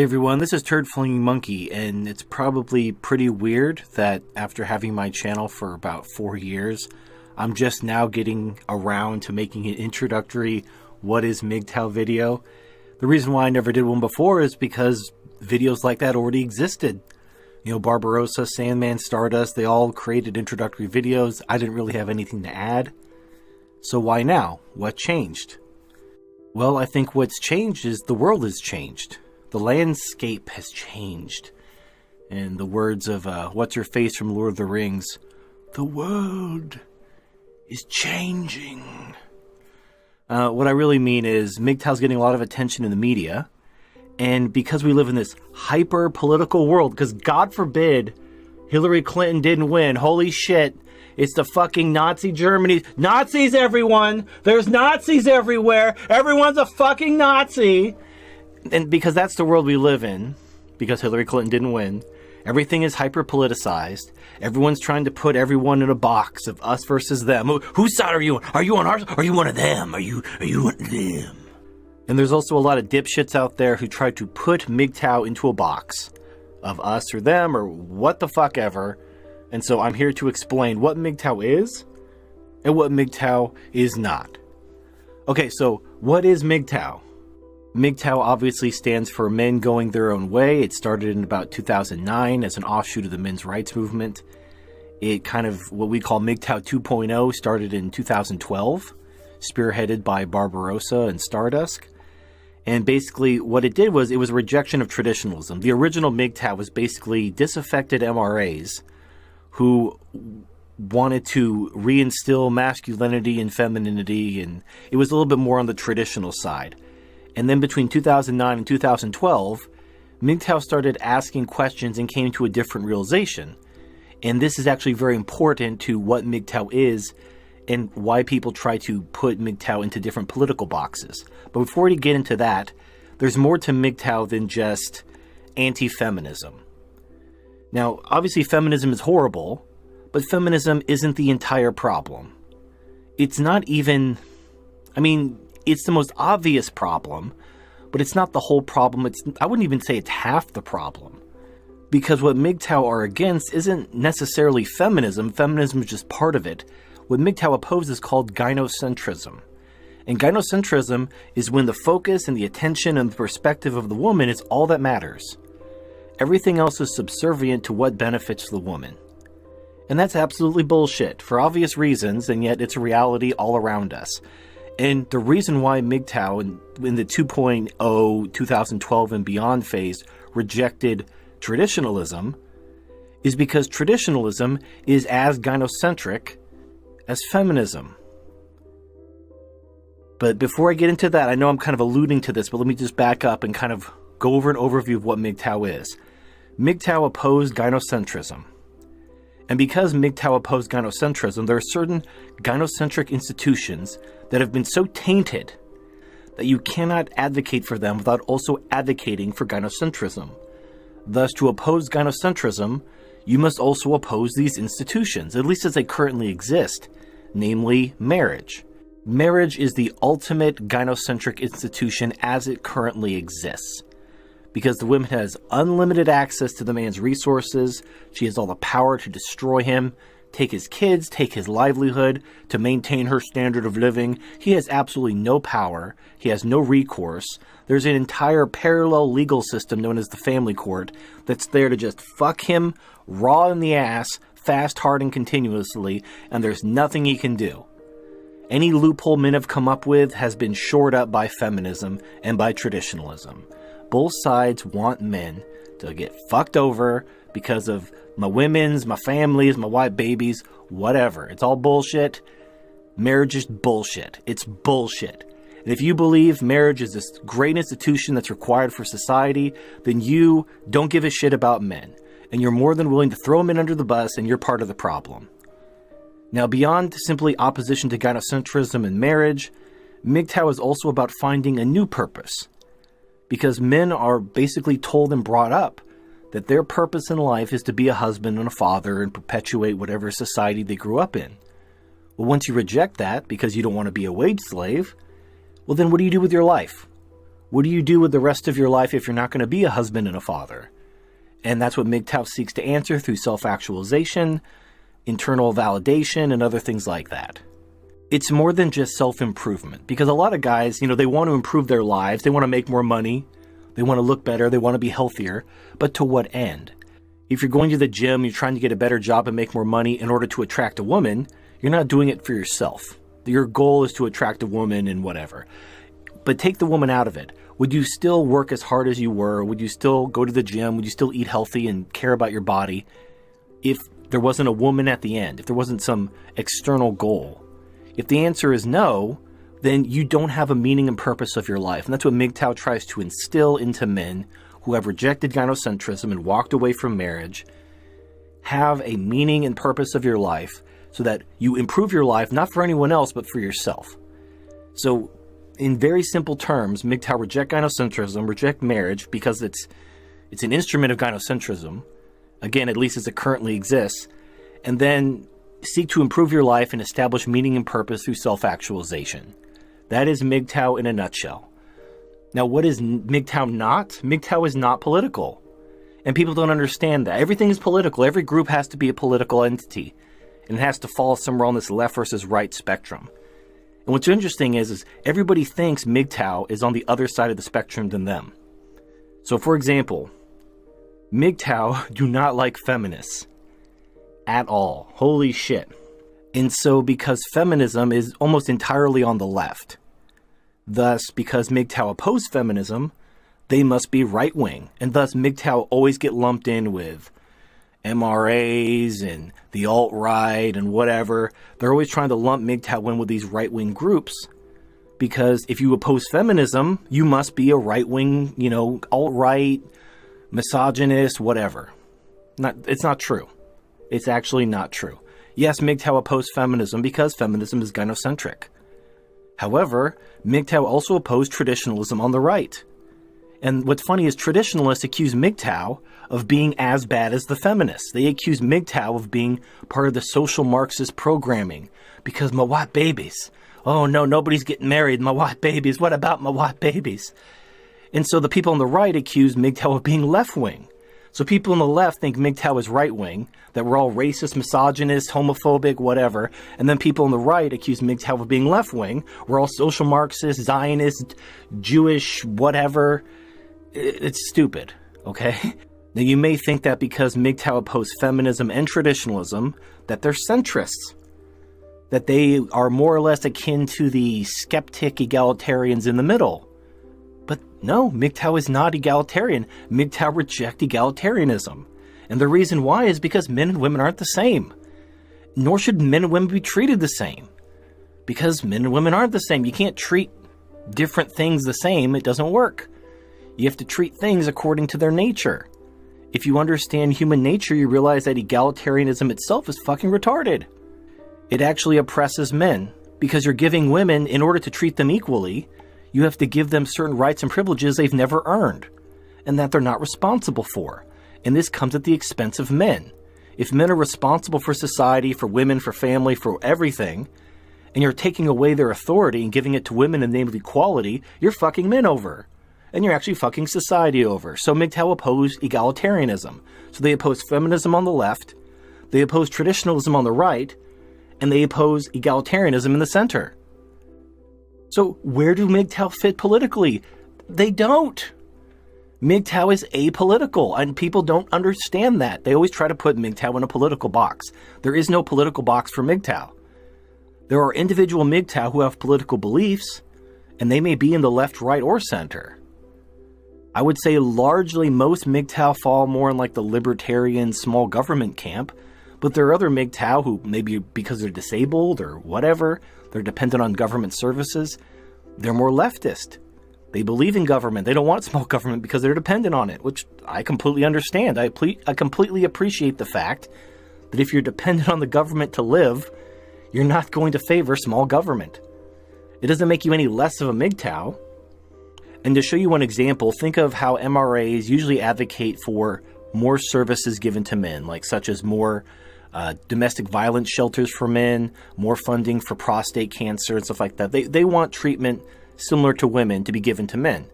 everyone, this is Turd Flinging Monkey, and it's probably pretty weird that after having my channel for about 4 years, I'm just now getting around to making an introductory What is MGTOW video. The reason why I never did one before is because videos like that already existed. You know, Barbarossa, Sandman, Stardust, they all created introductory videos. I didn't really have anything to add. So why now? What changed? Well, I think what's changed is the world has changed. The landscape has changed. In the words of What's-Her-Face from Lord of the Rings, the world is changing. What I really mean is MGTOW's getting a lot of attention in the media. And because we live in this hyper-political world, because God forbid Hillary Clinton didn't win, holy shit, it's the fucking Nazi Germany. Nazis, everyone! There's Nazis everywhere! Everyone's a fucking Nazi! And because that's the world we live in, because Hillary Clinton didn't win, everything is hyper-politicized. Everyone's trying to put everyone in a box of us versus them. Whose side are you on? Are you on ours? Are you one of them? Are you one of them? And there's also a lot of dipshits out there who try to put MGTOW into a box of us or them or what the fuck ever. And so I'm here to explain what MGTOW is and what MGTOW is not. Okay, so what is MGTOW? MGTOW obviously stands for Men Going Their Own Way. It started in about 2009 as an offshoot of the men's rights movement. It kind of, what we call MGTOW 2.0, started in 2012, spearheaded by Barbarossa and Stardust. And basically what it did was, it was a rejection of traditionalism. The original MGTOW was basically disaffected MRAs who wanted to reinstill masculinity and femininity, and it was a little bit more on the traditional side. And then between 2009 and 2012, MGTOW started asking questions and came to a different realization. And this is actually very important to what MGTOW is and why people try to put MGTOW into different political boxes. But before we get into that, there's more to MGTOW than just anti-feminism. Now, obviously feminism is horrible, but feminism isn't the entire problem. It's not even, it's the most obvious problem, but it's not the whole problem. I wouldn't even say it's half the problem. Because what MGTOW are against isn't necessarily feminism. Feminism is just part of it. What MGTOW opposes is called gynocentrism. And gynocentrism is when the focus and the attention and the perspective of the woman is all that matters. Everything else is subservient to what benefits the woman. And that's absolutely bullshit for obvious reasons, and yet it's a reality all around us. And the reason why MGTOW in the 2.0, 2012 and beyond phase rejected traditionalism is because traditionalism is as gynocentric as feminism. But before I get into that, I know I'm kind of alluding to this, but let me just back up and kind of go over an overview of what MGTOW is. MGTOW opposed gynocentrism. And because MGTOW opposed gynocentrism, there are certain gynocentric institutions that have been so tainted that you cannot advocate for them without also advocating for gynocentrism. Thus, to oppose gynocentrism, you must also oppose these institutions, at least as they currently exist, namely marriage. Marriage is the ultimate gynocentric institution as it currently exists. Because the woman has unlimited access to the man's resources, she has all the power to destroy him, take his kids, take his livelihood, to maintain her standard of living. He has absolutely no power. He has no recourse. There's an entire parallel legal system known as the family court that's there to just fuck him raw in the ass, fast, hard, and continuously, and there's nothing he can do. Any loophole men have come up with has been shored up by feminism and by traditionalism. Both sides want men to get fucked over because of my women's, my families, my white babies, whatever. It's all bullshit. Marriage is bullshit. It's bullshit. And if you believe marriage is this great institution that's required for society, then you don't give a shit about men. And you're more than willing to throw men under the bus, and you're part of the problem. Now, beyond simply opposition to gynocentrism and marriage, MGTOW is also about finding a new purpose. Because men are basically told and brought up that their purpose in life is to be a husband and a father and perpetuate whatever society they grew up in. Well, once you reject that because you don't want to be a wage slave, well then what do you do with your life? What do you do with the rest of your life if you're not going to be a husband and a father? And that's what MGTOW seeks to answer through self-actualization, internal validation, and other things like that. It's more than just self-improvement, because a lot of guys, they want to improve their lives, they want to make more money, they want to look better, they want to be healthier, but to what end? If you're going to the gym, you're trying to get a better job and make more money in order to attract a woman, you're not doing it for yourself. Your goal is to attract a woman and whatever. But take the woman out of it. Would you still work as hard as you were? Would you still go to the gym? Would you still eat healthy and care about your body if there wasn't a woman at the end, if there wasn't some external goal? If the answer is no, then you don't have a meaning and purpose of your life. And that's what MGTOW tries to instill into men who have rejected gynocentrism and walked away from marriage. Have a meaning and purpose of your life so that you improve your life, not for anyone else, but for yourself. So in very simple terms, MGTOW reject gynocentrism, reject marriage because it's an instrument of gynocentrism. Again, at least as it currently exists. And then seek to improve your life and establish meaning and purpose through self-actualization. That is MGTOW in a nutshell. Now, what is MGTOW not? MGTOW is not political. And people don't understand that. Everything is political. Every group has to be a political entity. And it has to fall somewhere on this left versus right spectrum. And what's interesting is everybody thinks MGTOW is on the other side of the spectrum than them. So, for example, MGTOW do not like feminists. At all. Holy shit. And so because feminism is almost entirely on the left, thus because MGTOW oppose feminism, they must be right-wing. And thus MGTOW always get lumped in with MRAs and the alt-right and whatever. They're always trying to lump MGTOW in with these right-wing groups. Because if you oppose feminism, you must be a right-wing, alt-right, misogynist, whatever. It's not true. It's actually not true. Yes, MGTOW oppose feminism because feminism is gynocentric. However, MGTOW also oppose traditionalism on the right. And what's funny is traditionalists accuse MGTOW of being as bad as the feminists. They accuse MGTOW of being part of the social Marxist programming because my white babies. Oh no, nobody's getting married. My white babies. What about my white babies? And so the people on the right accuse MGTOW of being left-wing. So people on the left think MGTOW is right-wing, that we're all racist, misogynist, homophobic, whatever. And then people on the right accuse MGTOW of being left-wing. We're all social Marxist, Zionist, Jewish, whatever. It's stupid, okay? Now you may think that because MGTOW oppose feminism and traditionalism, that they're centrists. That they are more or less akin to the skeptic egalitarians in the middle. But no, MGTOW is not egalitarian. MGTOW reject egalitarianism. And the reason why is because men and women aren't the same. Nor should men and women be treated the same. Because men and women aren't the same. You can't treat different things the same. It doesn't work. You have to treat things according to their nature. If you understand human nature, you realize that egalitarianism itself is fucking retarded. It actually oppresses men. Because you're giving women, in order to treat them equally, you have to give them certain rights and privileges they've never earned, and that they're not responsible for. And this comes at the expense of men. If men are responsible for society, for women, for family, for everything, and you're taking away their authority and giving it to women in the name of equality, you're fucking men over. And you're actually fucking society over. So MGTOW oppose egalitarianism. So they oppose feminism on the left, they oppose traditionalism on the right, and they oppose egalitarianism in the center. So where do MGTOW fit politically? They don't. MGTOW is apolitical, and people don't understand that. They always try to put MGTOW in a political box. There is no political box for MGTOW. There are individual MGTOW who have political beliefs, and they may be in the left, right, or center. I would say largely most MGTOW fall more in like the libertarian small government camp, but there are other MGTOW who maybe because they're disabled or whatever, they're dependent on government services, they're more leftist. They believe in government. They don't want small government because they're dependent on it, which I completely understand. I completely appreciate the fact that if you're dependent on the government to live, you're not going to favor small government. It doesn't make you any less of a MGTOW. And to show you one example, think of how MRAs usually advocate for more services given to men, like such as more domestic violence shelters for men, more funding for prostate cancer and stuff like that. They want treatment similar to women to be given to men.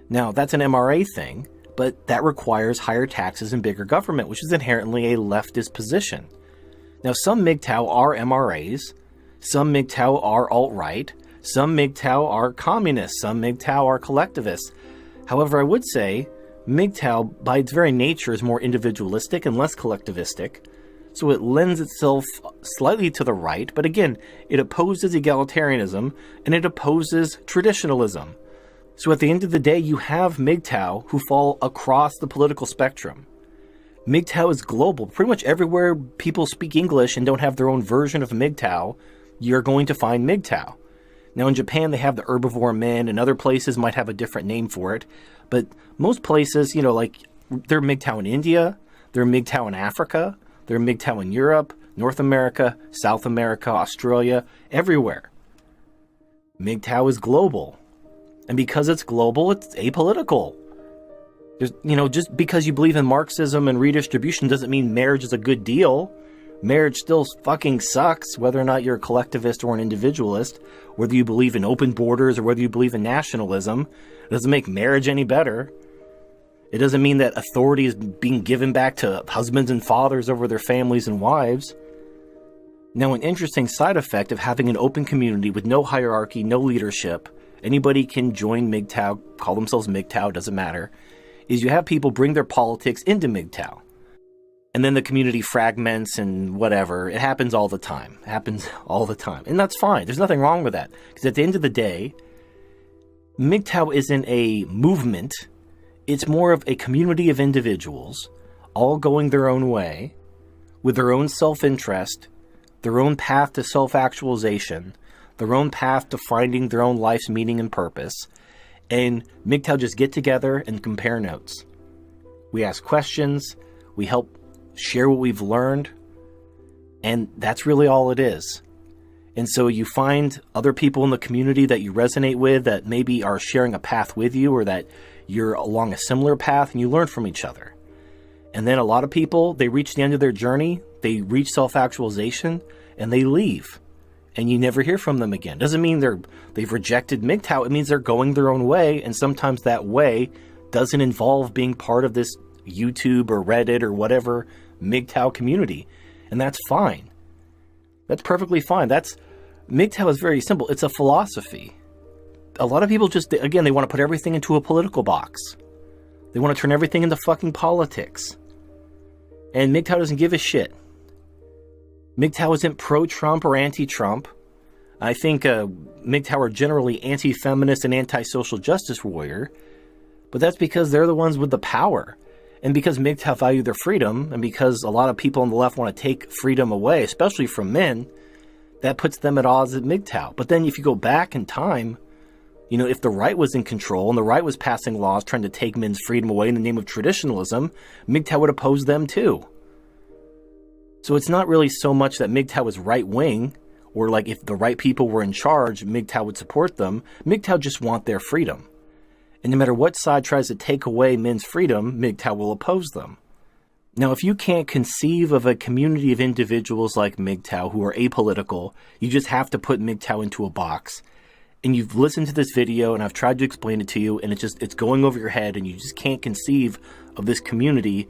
Now, that's an MRA thing, but that requires higher taxes and bigger government, which is inherently a leftist position. Now, some MGTOW are MRAs, some MGTOW are alt-right, some MGTOW are communists, some MGTOW are collectivists. However, I would say MGTOW, by its very nature, is more individualistic and less collectivistic, so it lends itself slightly to the right, but again, it opposes egalitarianism and it opposes traditionalism. So at the end of the day, you have MGTOW who fall across the political spectrum. MGTOW is global. Pretty much everywhere people speak English and don't have their own version of MGTOW, you're going to find MGTOW. Now in Japan, they have the herbivore men, and other places might have a different name for it. But most places, you know, like, they're MGTOW in India, they're MGTOW in Africa, they're MGTOW in Europe, North America, South America, Australia, everywhere. MGTOW is global. And because it's global, it's apolitical. There's, you know, just because you believe in Marxism and redistribution doesn't mean marriage is a good deal. Marriage still fucking sucks, whether or not you're a collectivist or an individualist, whether you believe in open borders or whether you believe in nationalism. It doesn't make marriage any better. It doesn't mean that authority is being given back to husbands and fathers over their families and wives. Now, an interesting side effect of having an open community with no hierarchy, no leadership, anybody can join MGTOW, call themselves MGTOW, doesn't matter, is you have people bring their politics into MGTOW. And then the community fragments and whatever. It happens all the time. It happens all the time. And that's fine. There's nothing wrong with that. Because at the end of the day, MGTOW isn't a movement. It's more of a community of individuals, all going their own way, with their own self-interest, their own path to self-actualization, their own path to finding their own life's meaning and purpose. And MGTOW just get together and compare notes. We ask questions. We help share what we've learned, and that's really all it is. And so you find other people in the community that you resonate with, that maybe are sharing a path with you, or that you're along a similar path, and you learn from each other. And then a lot of people, they reach the end of their journey, they reach self-actualization, and they leave, and you never hear from them again. Doesn't mean they've rejected MGTOW. It means they're going their own way, and sometimes that way doesn't involve being part of this YouTube or Reddit or whatever MGTOW community, and that's fine. That's perfectly fine. MGTOW is very simple. It's a philosophy. A lot of people just, again, they want to put everything into a political box. They want to turn everything into fucking politics. And MGTOW doesn't give a shit. MGTOW isn't pro-Trump or anti-Trump. I think MGTOW are generally anti-feminist and anti-social justice warrior, but that's because they're the ones with the power. And because MGTOW value their freedom, and because a lot of people on the left want to take freedom away, especially from men, that puts them at odds with MGTOW. But then if you go back in time, you know, if the right was in control and the right was passing laws trying to take men's freedom away in the name of traditionalism, MGTOW would oppose them too. So it's not really so much that MGTOW is right-wing, or like if the right people were in charge, MGTOW would support them. MGTOW just want their freedom. And no matter what side tries to take away men's freedom, MGTOW will oppose them. Now, if you can't conceive of a community of individuals like MGTOW who are apolitical, you just have to put MGTOW into a box. And you've listened to this video, and I've tried to explain it to you, and it's going over your head, and you just can't conceive of this community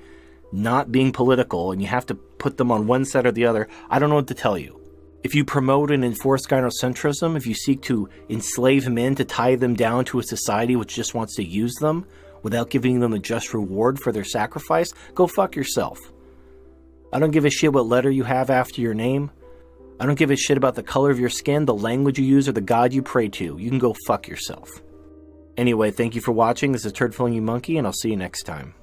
not being political, and you have to put them on one side or the other. I don't know what to tell you. If you promote and enforce gynocentrism, if you seek to enslave men to tie them down to a society which just wants to use them without giving them a just reward for their sacrifice, go fuck yourself. I don't give a shit what letter you have after your name. I don't give a shit about the color of your skin, the language you use, or the god you pray to. You can go fuck yourself. Anyway, thank you for watching. This is Turd Filling You Monkey, and I'll see you next time.